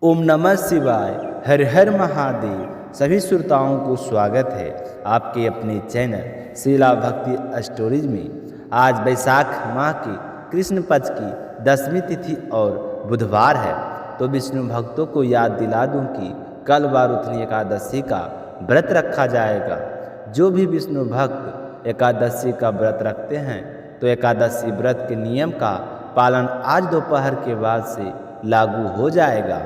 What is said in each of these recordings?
ओम नमः शिवाय। हर हर महादेव। सभी श्रोताओं को स्वागत है आपके अपने चैनल शीला भक्ति स्टोरीज में। आज वैशाख माह की कृष्ण पक्ष की 10वीं तिथि और बुधवार है, तो विष्णु भक्तों को याद दिला दूं कि कल वारुथनी एकादशी का व्रत रखा जाएगा। जो भी विष्णु भक्त एकादशी का व्रत रखते हैं तो एकादशी व्रत के नियम का पालन आज दोपहर के बाद से लागू हो जाएगा।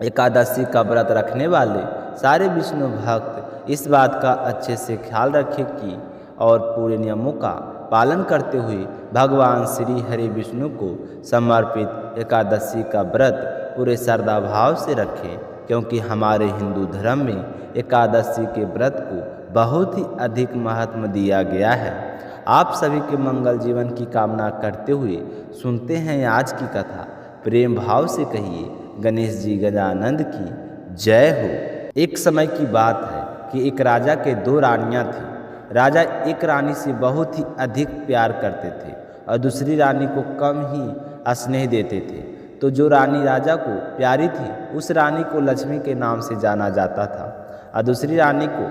एकादशी का व्रत रखने वाले सारे विष्णु भक्त इस बात का अच्छे से ख्याल रखें कि और पूरे नियमों का पालन करते हुए भगवान श्री हरि विष्णु को समर्पित एकादशी का व्रत पूरे श्रद्धा भाव से रखें, क्योंकि हमारे हिंदू धर्म में एकादशी के व्रत को बहुत ही अधिक महत्व दिया गया है। आप सभी के मंगल जीवन की कामना करते हुए सुनते हैं आज की कथा। प्रेम भाव से कहिए गणेश जी गजानंद की जय हो। एक समय की बात है कि एक राजा के 2 रानियां थीं। राजा एक रानी से बहुत ही अधिक प्यार करते थे और दूसरी रानी को कम ही स्नेह देते थे। तो जो रानी राजा को प्यारी थी उस रानी को लक्ष्मी के नाम से जाना जाता था और दूसरी रानी को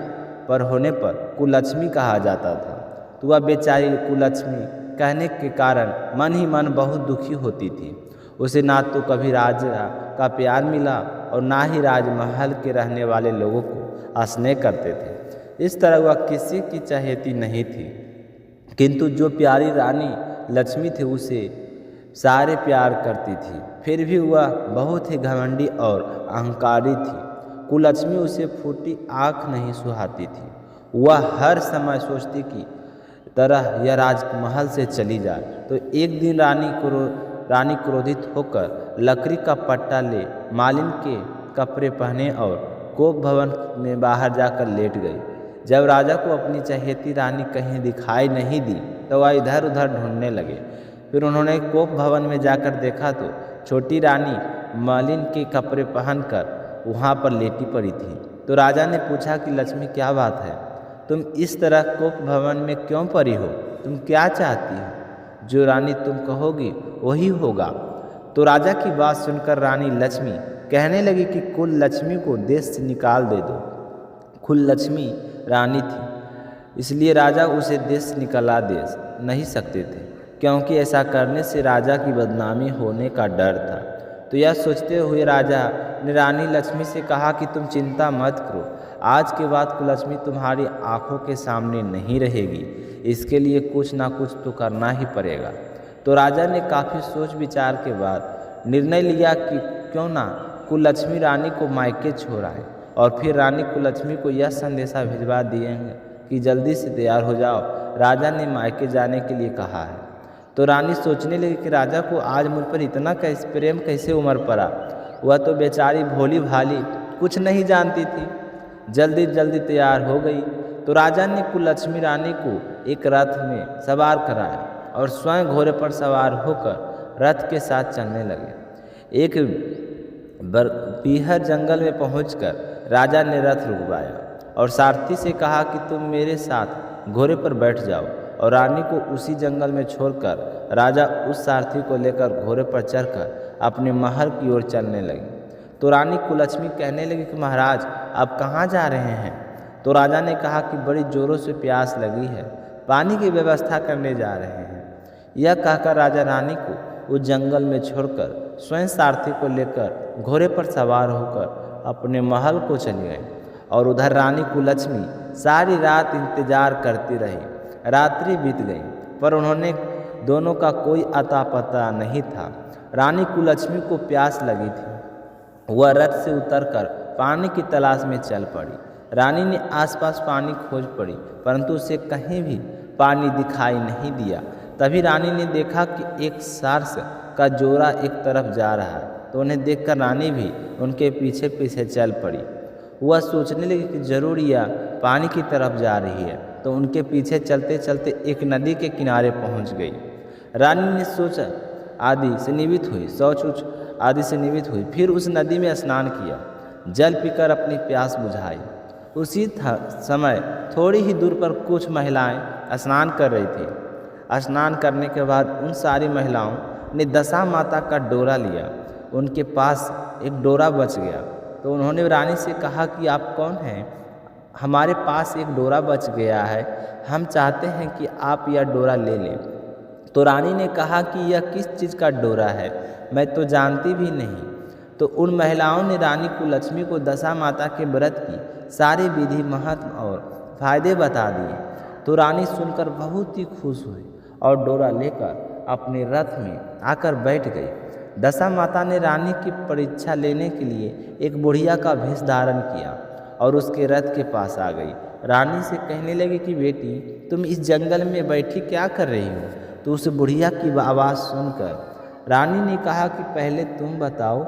पर होने पर कुलक्ष्मी कहा जाता था। तो वह बेचारी कुलक्ष्मी कहने के कारण मन ही मन बहुत दुखी होती थी। उसे ना तो कभी राजा का प्यार मिला और ना ही राजमहल के रहने वाले लोगों को स्नेह करते थे। इस तरह वह किसी की चहेती नहीं थी, किंतु जो प्यारी रानी लक्ष्मी थी उसे सारे प्यार करती थी। फिर भी वह बहुत ही घमंडी और अहंकारी थी। कुलक्ष्मी उसे फूटी आँख नहीं सुहाती थी। वह हर समय सोचती कि तरह यह राजमहल से चली जाए। तो एक दिन रानी क्रोधित होकर लकड़ी का पट्टा ले मालिन के कपड़े पहने और कोप भवन में बाहर जाकर लेट गई। जब राजा को अपनी चहेती रानी कहीं दिखाई नहीं दी तो वह इधर उधर ढूंढने लगे। फिर उन्होंने कोप भवन में जाकर देखा तो छोटी रानी मालिन के कपड़े पहनकर वहाँ पर लेटी पड़ी थी। तो राजा ने पूछा कि लक्ष्मी, क्या बात है, तुम इस तरह कोप भवन में क्यों पड़ी हो? तुम क्या चाहती हो? जो रानी तुम कहोगी वही होगा। तो राजा की बात सुनकर रानी लक्ष्मी कहने लगी कि कुल लक्ष्मी को देश से निकाल दे दो। कुल लक्ष्मी रानी थी, इसलिए राजा उसे देश से निकाला दे नहीं सकते थे, क्योंकि ऐसा करने से राजा की बदनामी होने का डर था। तो यह सोचते हुए राजा ने रानी लक्ष्मी से कहा कि तुम चिंता मत करो, आज के बाद कुलक्ष्मी तुम्हारी आंखों के सामने नहीं रहेगी। इसके लिए कुछ ना कुछ तो करना ही पड़ेगा। तो राजा ने काफ़ी सोच विचार के बाद निर्णय लिया कि क्यों ना कुलक्ष्मी रानी को मायके छोड़ाए और फिर रानी कुलक्ष्मी को यह संदेशा भिजवा दिएंगे कि जल्दी से तैयार हो जाओ, राजा ने मायके जाने के लिए कहा है। तो रानी सोचने लगी कि राजा को आज मुझ पर इतना प्रेम कैसे उमड़ पड़ा। वह तो बेचारी भोली भाली कुछ नहीं जानती थी। जल्दी जल्दी तैयार हो गई। तो राजा ने कुलक्ष्मी रानी को एक रथ में सवार कराया और स्वयं घोड़े पर सवार होकर रथ के साथ चलने लगे। एक पीहर जंगल में पहुंचकर राजा ने रथ रुकवाया और सारथी से कहा कि तुम मेरे साथ घोड़े पर बैठ जाओ। और रानी को उसी जंगल में छोड़कर राजा उस सारथी को लेकर घोड़े पर चढ़कर अपने महल की ओर चलने लगी। तो रानी कुलक्ष्मी कहने लगी कि महाराज, आप कहाँ जा रहे हैं? तो राजा ने कहा कि बड़ी जोरों से प्यास लगी है, पानी की व्यवस्था करने जा रहे हैं। यह कहकर राजा रानी को उस जंगल में छोड़कर स्वयं सारथी को लेकर घोड़े पर सवार होकर अपने महल को चली गई। और उधर रानी कुलक्ष्मी सारी रात इंतजार करती रही। रात्रि बीत गई पर उन्होंने दोनों का कोई अता पता नहीं था। रानी कुलक्ष्मी को प्यास लगी थी। वह रथ से उतरकर पानी की तलाश में चल पड़ी। रानी ने आसपास पानी खोज पड़ी, परंतु उसे कहीं भी पानी दिखाई नहीं दिया। तभी रानी ने देखा कि एक सारस का जोड़ा एक तरफ जा रहा है। तो उन्हें देखकर रानी भी उनके पीछे पीछे चल पड़ी। वह सोचने लगी कि जरूर यह पानी की तरफ जा रही है। तो उनके पीछे चलते चलते एक नदी के किनारे पहुंच गई। रानी ने सोच आदि से निवृत्त हुई, फिर उस नदी में स्नान किया, जल पीकर अपनी प्यास बुझाई। उसी समय थोड़ी ही दूर पर कुछ महिलाएं स्नान कर रही थी। स्नान करने के बाद उन सारी महिलाओं ने दशा माता का डोरा लिया उनके पास एक डोरा बच गया। तो उन्होंने रानी से कहा कि आप कौन हैं? हमारे पास एक डोरा बच गया है, हम चाहते हैं कि आप यह डोरा ले लें। तो रानी ने कहा कि यह किस चीज़ का डोरा है, मैं तो जानती भी नहीं। तो उन महिलाओं ने रानी कुललक्ष्मी को दशा माता के व्रत की सारी विधि, महत्व और फायदे बता दिए। तो रानी सुनकर बहुत ही खुश हुई और डोरा लेकर अपने रथ में आकर बैठ गई। दशा माता ने रानी की परीक्षा लेने के लिए एक बुढ़िया का भेष धारण किया और उसके रथ के पास आ गई। रानी से कहने लगी कि बेटी, तुम इस जंगल में बैठी क्या कर रही हो? तो उस बुढ़िया की आवाज़ सुनकर रानी ने कहा कि पहले तुम बताओ,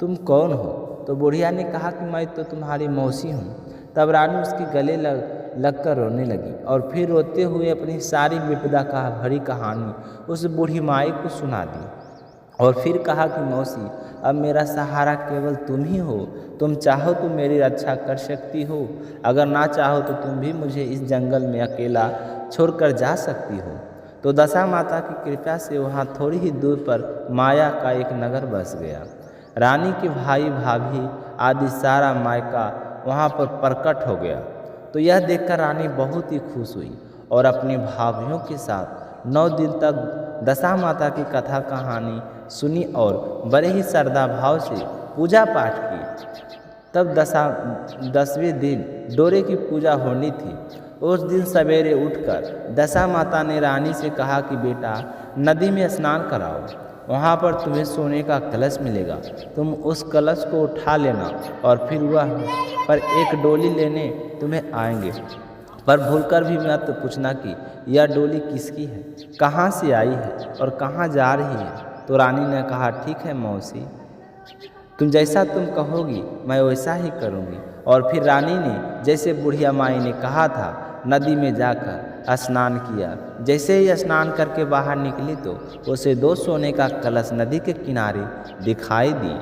तुम कौन हो? तो बुढ़िया ने कहा कि मैं तो तुम्हारी मौसी हूँ। तब रानी उसके गले लग कर रोने लगी और फिर रोते हुए अपनी सारी विपदा का भरी कहानी उस बूढ़ी माई को सुना दी और फिर कहा कि मौसी, अब मेरा सहारा केवल तुम ही हो। तुम चाहो तो मेरी रक्षा कर सकती हो, अगर ना चाहो तो तुम भी मुझे इस जंगल में अकेला छोड़कर जा सकती हो। तो दशा माता की कृपा से वहाँ थोड़ी ही दूर पर माया का एक नगर बस गया। रानी के भाई भाभी आदि सारा मायका वहाँ पर प्रकट हो गया। तो यह देखकर रानी बहुत ही खुश हुई और अपनी भाभियों के साथ 9 दिन तक दशा माता की कथा कहानी सुनी और बड़े ही श्रद्धा भाव से पूजा पाठ की। तब 10वें दिन डोरे की पूजा होनी थी। उस दिन सवेरे उठकर दशा माता ने रानी से कहा कि बेटा, नदी में स्नान कराओ, वहाँ पर तुम्हें सोने का कलश मिलेगा, तुम उस कलश को उठा लेना और फिर वह पर एक डोली लेने तुम्हें आएंगे। पर भूलकर भी मत पूछना कि यह डोली किसकी है, कहाँ से आई है और कहाँ जा रही है। तो रानी ने कहा, ठीक है मौसी, तुम जैसा तुम कहोगी मैं वैसा ही करूँगी। और फिर रानी ने जैसे बुढ़िया माई ने कहा था नदी में जाकर स्नान किया। जैसे ही स्नान करके बाहर निकली तो उसे 2 सोने का कलश नदी के किनारे दिखाई दी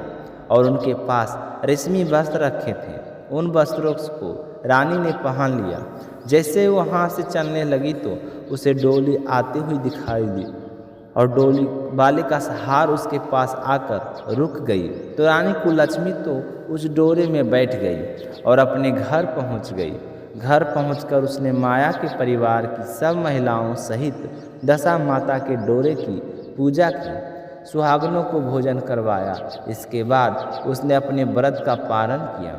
और उनके पास रेशमी वस्त्र रखे थे। उन वस्त्रों को रानी ने पहन लिया। जैसे वहाँ से चलने लगी तो उसे डोली आती हुई दिखाई दी और डोली वाले का हार उसके पास आकर रुक गई। तो रानी कुललक्ष्मी तो उस डोरे में बैठ गई और अपने घर पहुँच गई। घर पहुंचकर उसने माया के परिवार की सब महिलाओं सहित दशा माता के डोरे की पूजा की, सुहागनों को भोजन करवाया। इसके बाद उसने अपने व्रत का पालन किया।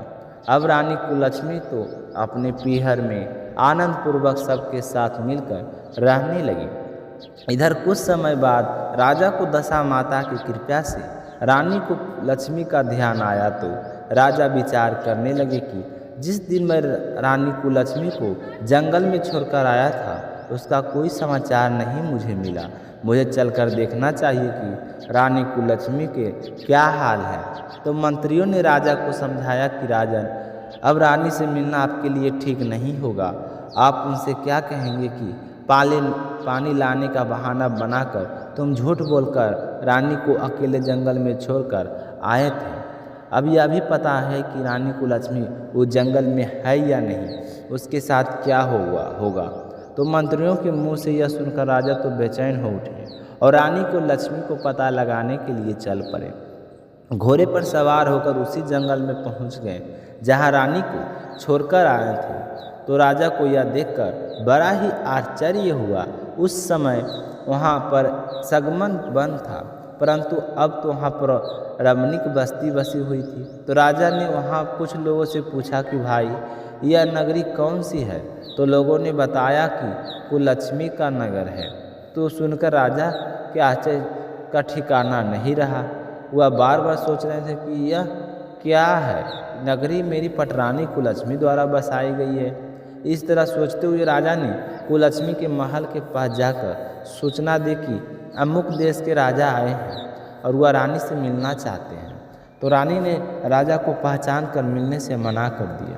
अब रानी कुललक्ष्मी तो अपने पीहर में आनंद पूर्वक सबके साथ मिलकर रहने लगी। इधर कुछ समय बाद राजा को दशा माता की कृपा से रानी को लक्ष्मी का ध्यान आया। तो राजा विचार करने लगे कि जिस दिन मैं रानी कुललक्ष्मी को जंगल में छोड़कर आया था उसका कोई समाचार नहीं मुझे मिला। मुझे चलकर देखना चाहिए कि रानी कुललक्ष्मी के क्या हाल है। तो मंत्रियों ने राजा को समझाया कि राजन, अब रानी से मिलना आपके लिए ठीक नहीं होगा। आप उनसे क्या कहेंगे कि पानी लाने का बहाना बनाकर तुम झूठ बोलकर रानी को अकेले जंगल में छोड़कर आए थे। अब यह भी पता है कि रानी कुललक्ष्मी वो जंगल में है या नहीं, उसके साथ क्या होगा। तो मंत्रियों के मुंह से यह सुनकर राजा तो बेचैन हो उठे और रानी को लक्ष्मी को पता लगाने के लिए चल पड़े। घोड़े पर सवार होकर उसी जंगल में पहुंच गए जहां रानी को छोड़कर आए थे। तो राजा को यह देखकर बड़ा ही आश्चर्य हुआ। उस समय वहाँ पर सगमन बंद था, परंतु अब तो वहाँ पर रमणीक बस्ती बसी हुई थी। तो राजा ने वहाँ कुछ लोगों से पूछा कि भाई, यह नगरी कौन सी है? तो लोगों ने बताया कि कुललक्ष्मी का नगर है। तो सुनकर राजा के आश्चर्य का ठिकाना नहीं रहा। वह बार बार सोच रहे थे कि यह क्या है, नगरी मेरी पटरानी कुललक्ष्मी द्वारा बसाई गई है। इस तरह सोचते हुए राजा ने कुललक्ष्मी के महल के पास जाकर सूचना दी कि अमुक देश के राजा आए हैं और वह रानी से मिलना चाहते हैं। तो रानी ने राजा को पहचान कर मिलने से मना कर दिया,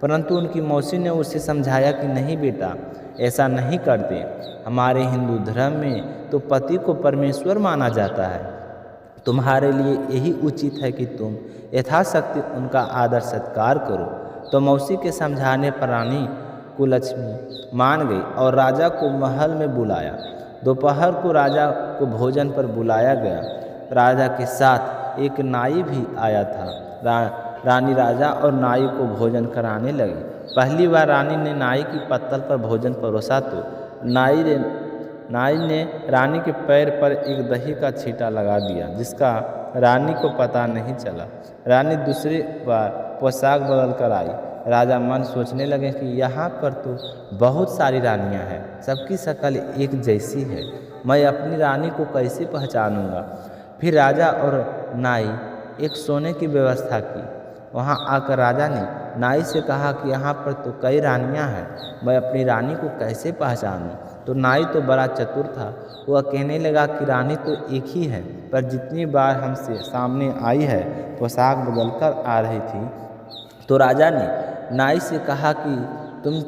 परंतु उनकी मौसी ने उसे समझाया कि नहीं बेटा, ऐसा नहीं करते। हमारे हिंदू धर्म में तो पति को परमेश्वर माना जाता है। तुम्हारे लिए यही उचित है कि तुम यथाशक्ति उनका आदर सत्कार करो। तो मौसी के समझाने पर रानी कुललक्ष्मी मान गई और राजा को महल में बुलाया। दोपहर को राजा को भोजन पर बुलाया गया। राजा के साथ एक नाई भी आया था। रानी राजा और नाई को भोजन कराने लगी। पहली बार रानी ने नाई की पत्तल पर भोजन परोसा तो नाई ने रानी के पैर पर एक दही का छींटा लगा दिया, जिसका रानी को पता नहीं चला। रानी दूसरी बार पोशाक बदल कर आई। राजा मन सोचने लगे कि यहाँ पर तो बहुत सारी रानियाँ हैं, सबकी शक्ल एक जैसी है, मैं अपनी रानी को कैसे पहचानूंगा। फिर राजा और नाई एक सोने की व्यवस्था की। वहाँ आकर राजा ने नाई से कहा कि यहाँ पर तो कई रानियाँ हैं, मैं अपनी रानी को कैसे पहचानूं। तो नाई तो बड़ा चतुर था, वह कहने लगा कि रानी तो एक ही है, पर जितनी बार हमसे सामने आई है पोशाक बदल कर आ रही थी। तो राजा ने नाई से कहा कि तुम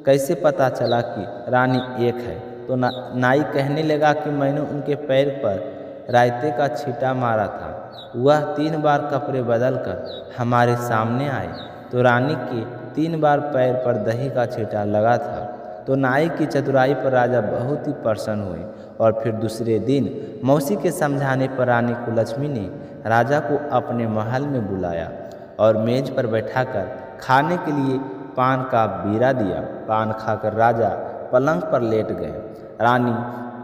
कैसे पता चला कि रानी एक है। तो नाई कहने लगा कि मैंने उनके पैर पर रायते का छींटा मारा था, वह 3 बार कपड़े बदल कर हमारे सामने आए, तो रानी के 3 बार पैर पर दही का छींटा लगा था। तो नाई की चतुराई पर राजा बहुत ही प्रसन्न हुए और फिर दूसरे दिन मौसी के समझाने पर रानी कुलच्छमी ने राजा को अपने महल में बुलाया और मेज पर बैठाकर खाने के लिए पान का बीरा दिया। पान खाकर राजा पलंग पर लेट गए। रानी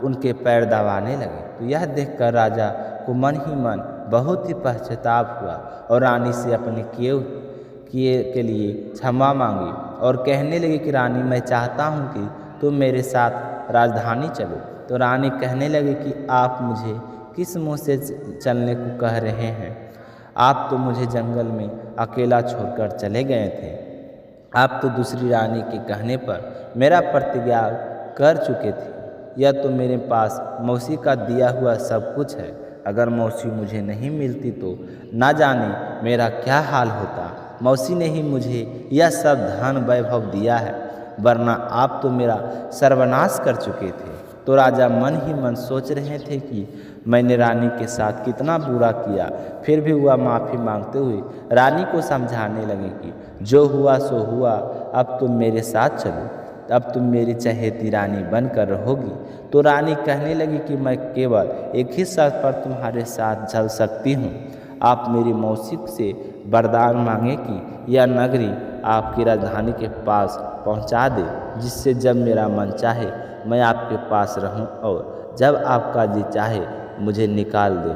उनके पैर दबाने लगे, तो यह देखकर राजा को मन ही मन बहुत ही पश्चाताप हुआ और रानी से अपने किए के लिए क्षमा मांगी और कहने लगे कि रानी, मैं चाहता हूँ कि तुम मेरे साथ राजधानी चलो। तो रानी कहने लगी कि आप मुझे किस मुँह से चलने को कह रहे हैं? आप तो मुझे जंगल में अकेला छोड़कर चले गए थे। आप तो दूसरी रानी के कहने पर मेरा प्रतिज्ञा कर चुके थे। यह तो मेरे पास मौसी का दिया हुआ सब कुछ है। अगर मौसी मुझे नहीं मिलती तो ना जाने मेरा क्या हाल होता। मौसी ने ही मुझे यह सब धन वैभव दिया है, वरना आप तो मेरा सर्वनाश कर चुके थे। तो राजा मन ही मन सोच रहे थे कि मैंने रानी के साथ कितना बुरा किया। फिर भी वह माफ़ी मांगते हुए रानी को समझाने लगे कि जो हुआ सो हुआ, अब तुम मेरे साथ चलो, अब तुम मेरी चहेती रानी बनकर रहोगी। तो रानी कहने लगी कि मैं केवल एक ही शर्त पर तुम्हारे साथ चल सकती हूँ। आप मेरी मौसी से वरदान मांगे कि यह नगरी आपकी राजधानी के पास पहुँचा दे, जिससे जब मेरा मन चाहे मैं आपके पास रहूं और जब आपका जी चाहे मुझे निकाल दे।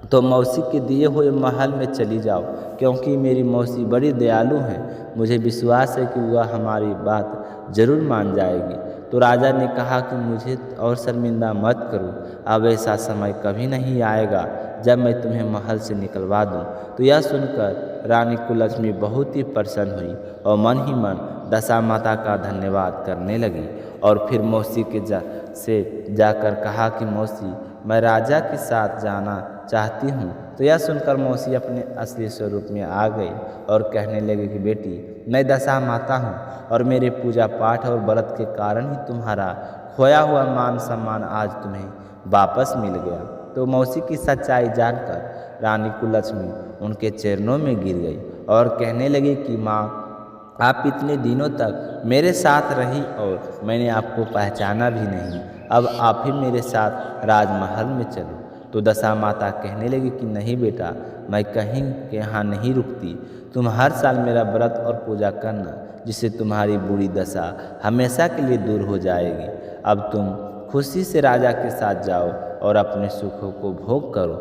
तो मौसी के दिए हुए महल में चली जाओ, क्योंकि मेरी मौसी बड़ी दयालु हैं। मुझे विश्वास है कि वह हमारी बात जरूर मान जाएगी। तो राजा ने कहा कि मुझे और शर्मिंदा मत करो, अब ऐसा समय कभी नहीं आएगा जब मैं तुम्हें महल से निकलवा दूं। तो यह सुनकर रानी कुलच्छमी बहुत ही प्रसन्न हुई और मन ही मन दशा माता का धन्यवाद करने लगी और फिर मौसी के जाकर कहा कि मौसी, मैं राजा के साथ जाना चाहती हूँ। तो यह सुनकर मौसी अपने असली स्वरूप में आ गई और कहने लगी कि बेटी, मैं दशा माता हूँ और मेरे पूजा पाठ और व्रत के कारण ही तुम्हारा खोया हुआ मान सम्मान आज तुम्हें वापस मिल गया। तो मौसी की सच्चाई जानकर रानी कुलच्छमी उनके चरणों में गिर गई और कहने लगी कि माँ, आप इतने दिनों तक मेरे साथ रही और मैंने आपको पहचाना भी नहीं, अब आप ही मेरे साथ राजमहल में चलो। तो दशा माता कहने लगी कि नहीं बेटा, मैं कहीं के यहाँ नहीं रुकती। तुम हर साल मेरा व्रत और पूजा करना, जिससे तुम्हारी बुरी दशा हमेशा के लिए दूर हो जाएगी। अब तुम खुशी से राजा के साथ जाओ और अपने सुखों को भोग करो।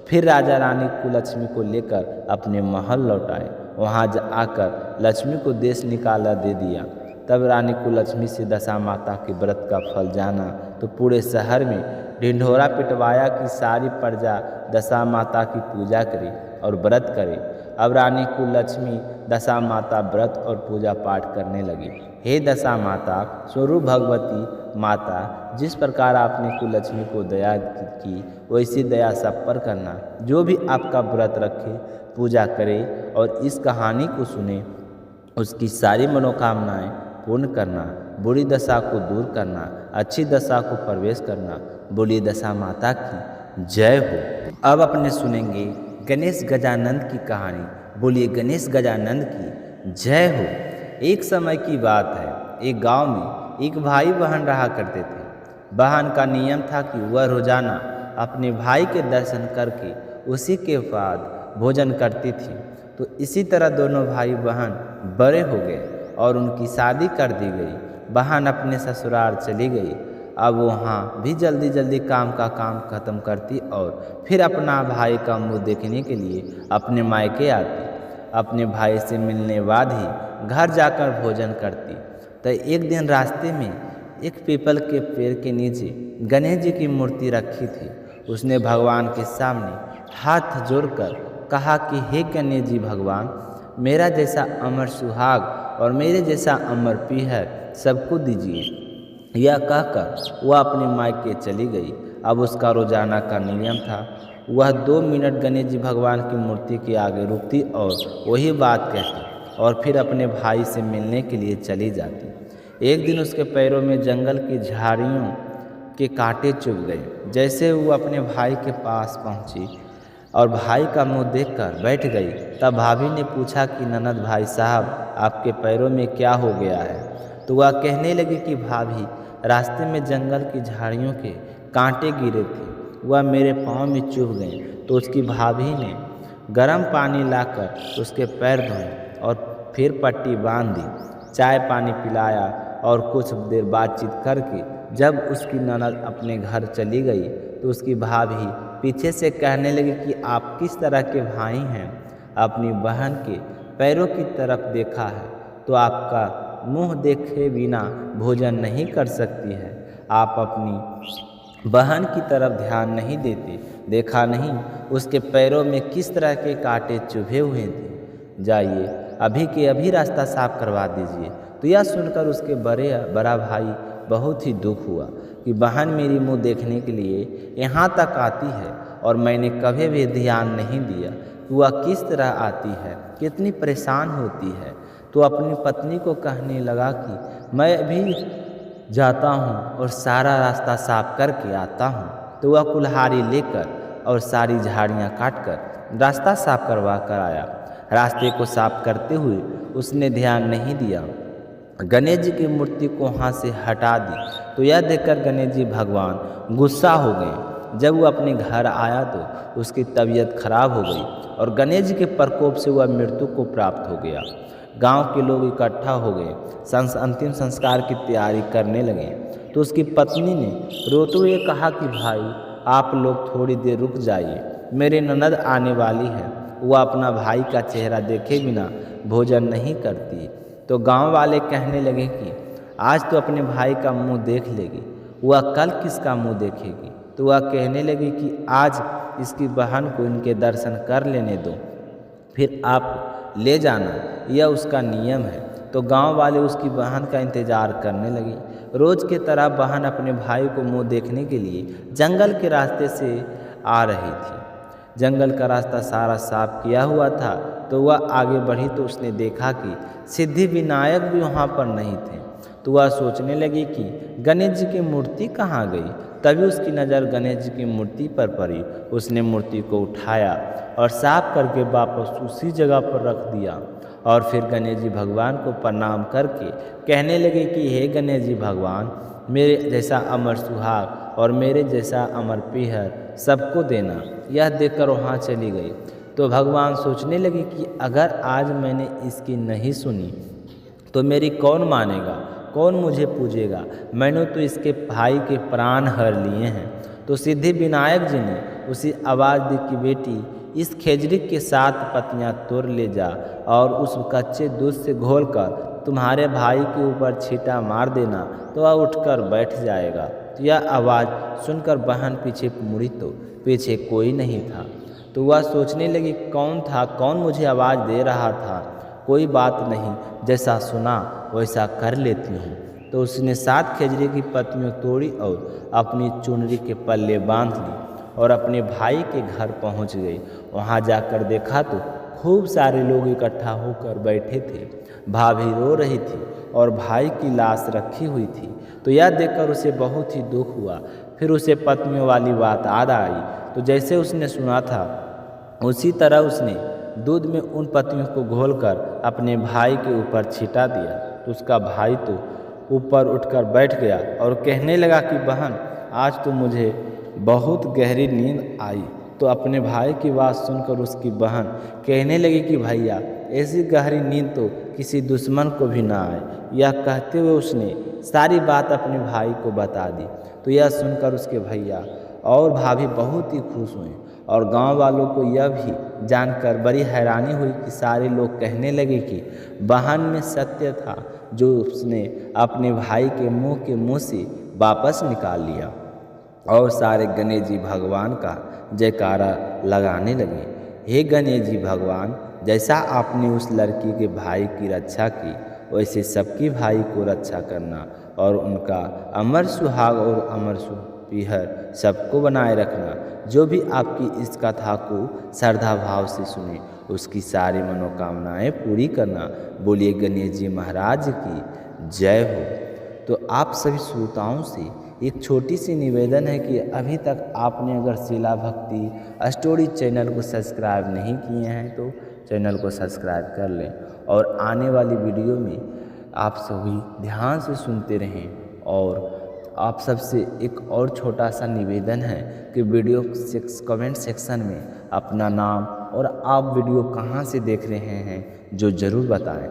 फिर राजा रानी कुलच्छमी को लेकर अपने महल लौट आए। वहाँ आकर लक्ष्मी को देश निकाला दे दिया। तब रानी कुलच्छमी से दशा माता के व्रत का फल जाना तो पूरे शहर में ढिंढोरा पिटवाया कि सारी प्रजा दशा माता की पूजा करे और व्रत करे। अब रानी कुलच्छमी दशा माता व्रत और पूजा पाठ करने लगी। हे दशा माता, स्वरूप भगवती माता, जिस प्रकार आपने कुलच्छमी को दया की, वैसी दया सब पर करना। जो भी आपका व्रत रखे, पूजा करे और इस कहानी को सुने, उसकी सारी मनोकामनाएं पूर्ण करना, बुरी दशा को दूर करना, अच्छी दशा को प्रवेश करना। बोलिए दशा माता की जय हो। अब अपने सुनेंगे गणेश गजानंद की कहानी। बोलिए गणेश गजानंद की जय हो। एक समय की बात है, एक गांव में एक भाई बहन रहा करते थे। बहन का नियम था कि वह रोजाना अपने भाई के दर्शन करके उसी के बाद भोजन करती थी। तो इसी तरह दोनों भाई बहन बड़े हो गए और उनकी शादी कर दी गई। बहन अपने ससुराल चली गई। अब वहाँ भी जल्दी जल्दी काम ख़त्म करती और फिर अपना भाई का मुँह देखने के लिए अपने मायके आती। अपने भाई से मिलने बाद ही घर जाकर भोजन करती। तो एक दिन रास्ते में एक पीपल के पेड़ के नीचे गणेश जी की मूर्ति रखी थी। उसने भगवान के सामने हाथ जोड़कर कहा कि हे गणेश जी भगवान, मेरा जैसा अमर सुहाग और मेरे जैसा अमर पीहर सबको दीजिए। यह कहकर वह अपने मायके चली गई। अब उसका रोजाना का नियम था, वह 2 मिनट गणेश जी भगवान की मूर्ति के आगे रुकती और वही बात कहती और फिर अपने भाई से मिलने के लिए चली जाती। एक दिन उसके पैरों में जंगल की झाड़ियों के कांटे चुभ गए। जैसे वो अपने भाई के पास पहुंची और भाई का मुंह देखकर बैठ गई, तब भाभी ने पूछा कि ननद भाई साहब, आपके पैरों में क्या हो गया है? तो वह कहने लगी कि भाभी, रास्ते में जंगल की झाड़ियों के कांटे गिरे थे, वह मेरे पाँव में चुभ गए। तो उसकी भाभी ने गर्म पानी लाकर उसके पैर धोए और फिर पट्टी बांध दी, चाय पानी पिलाया और कुछ देर बातचीत करके जब उसकी ननद अपने घर चली गई तो उसकी भाभी पीछे से कहने लगी कि आप किस तरह के भाई हैं? अपनी बहन के पैरों की तरफ देखा है तो आपका मुंह देखे बिना भोजन नहीं कर सकती है। आप अपनी बहन की तरफ ध्यान नहीं देते, देखा नहीं उसके पैरों में किस तरह के कांटे चुभे हुए थे? जाइए अभी के अभी रास्ता साफ करवा दीजिए। तो यह सुनकर उसके बड़ा भाई बहुत ही दुख हुआ कि बहन मेरी मुंह देखने के लिए यहाँ तक आती है और मैंने कभी भी ध्यान नहीं दिया कि वह किस तरह आती है, कितनी परेशान होती है। तो अपनी पत्नी को कहने लगा कि मैं भी जाता हूँ और सारा रास्ता साफ करके आता हूँ। तो वह कुल्हाड़ी लेकर और सारी झाड़ियाँ काटकर रास्ता साफ करवा कर आया। रास्ते को साफ करते हुए उसने ध्यान नहीं दिया, गणेश जी की मूर्ति को वहाँ से हटा दी। तो यह देखकर गणेश जी भगवान गुस्सा हो गए। जब वो अपने घर आया तो उसकी तबीयत खराब हो गई और गणेश जी के प्रकोप से वह मृत्यु को प्राप्त हो गया। गांव के लोग इकट्ठा हो गए, अंतिम संस्कार की तैयारी करने लगे। तो उसकी पत्नी ने रोते हुए कहा कि भाई, आप लोग थोड़ी देर रुक जाइए, मेरी ननद आने वाली है, वह अपना भाई का चेहरा देखे बिना भोजन नहीं करती। तो गांव वाले कहने लगे कि आज तो अपने भाई का मुंह देख लेगी, वह कल किसका मुंह देखेगी? तो वह कहने लगी कि आज इसकी बहन को इनके दर्शन कर लेने दो, फिर आप ले जाना, यह उसका नियम है। तो गांव वाले उसकी बहन का इंतजार करने लगे। रोज की तरह बहन अपने भाई को मुंह देखने के लिए जंगल के रास्ते से आ रही थी। जंगल का रास्ता सारा साफ किया हुआ था। तो वह आगे बढ़ी तो उसने देखा कि सिद्धि विनायक भी वहाँ पर नहीं थे। तो वह सोचने लगी कि गणेश जी की मूर्ति कहाँ गई। तभी उसकी नज़र गणेश जी की मूर्ति पर पड़ी। उसने मूर्ति को उठाया और साफ करके वापस उसी जगह पर रख दिया और फिर गणेश जी भगवान को प्रणाम करके कहने लगे कि हे गणेश जी भगवान, मेरे जैसा अमर सुहाग और मेरे जैसा अमर पीहर सबको देना। यह देखकर वहाँ चली गई। तो भगवान सोचने लगे कि अगर आज मैंने इसकी नहीं सुनी तो मेरी कौन मानेगा, कौन मुझे पूजेगा? मैंने तो इसके भाई के प्राण हर लिए हैं। तो सिद्धि विनायक जी ने उसी आवाज़ दी कि बेटी, इस खेजड़ी के 7 पत्तियाँ तोड़ ले जा और उस कच्चे दूध से घोलकर तुम्हारे भाई के ऊपर छींटा मार देना, तो वह उठकर बैठ जाएगा। तो यह आवाज़ सुनकर बहन पीछे मुड़ी तो पीछे कोई नहीं था। तो वह सोचने लगी कौन था, कौन मुझे आवाज़ दे रहा था? कोई बात नहीं, जैसा सुना वैसा कर लेती हूँ। तो उसने 7 खेजड़ी की पत्तियाँ तोड़ी और अपनी चुनरी के पल्ले बांध ली और अपने भाई के घर पहुँच गई। वहाँ जाकर देखा तो खूब सारे लोग इकट्ठा होकर बैठे थे। भाभी रो रही थी और भाई की लाश रखी हुई थी। तो यह देखकर उसे बहुत ही दुख हुआ। फिर उसे पत्नियों वाली बात याद आई। तो जैसे उसने सुना था उसी तरह उसने दूध में उन पत्तियों को घोलकर अपने भाई के ऊपर छिटा दिया। तो उसका भाई तो ऊपर उठकर बैठ गया और कहने लगा कि बहन, आज तो मुझे बहुत गहरी नींद आई। तो अपने भाई की बात सुनकर उसकी बहन कहने लगी कि भैया ऐसी गहरी नींद तो किसी दुश्मन को भी ना आए। यह कहते हुए उसने सारी बात अपने भाई को बता दी। तो यह सुनकर उसके भैया और भाभी बहुत ही खुश हुए और गांव वालों को यह भी जानकर बड़ी हैरानी हुई कि सारे लोग कहने लगे कि बहन में सत्य था जो उसने अपने भाई के मुंह से वापस निकाल लिया। और सारे गणेश जी भगवान का जयकारा लगाने लगे। हे गणेश जी भगवान, जैसा आपने उस लड़की के भाई की रक्षा की वैसे सबकी भाई को रक्षा करना और उनका अमर सुहाग और अमर सुपीहर सबको बनाए रखना। जो भी आपकी इस कथा को श्रद्धा भाव से सुने उसकी सारी मनोकामनाएं पूरी करना। बोलिए गणेश जी महाराज की जय हो। तो आप सभी श्रोताओं से एक छोटी सी निवेदन है कि अभी तक आपने अगर शिला भक्ति स्टोरी चैनल को सब्सक्राइब नहीं किए हैं तो चैनल को सब्सक्राइब कर लें और आने वाली वीडियो में आप सभी ध्यान से सुनते रहें। और आप सबसे एक और छोटा सा निवेदन है कि वीडियो कमेंट सेक्शन में अपना नाम और आप वीडियो कहाँ से देख रहे हैं जो ज़रूर बताएं।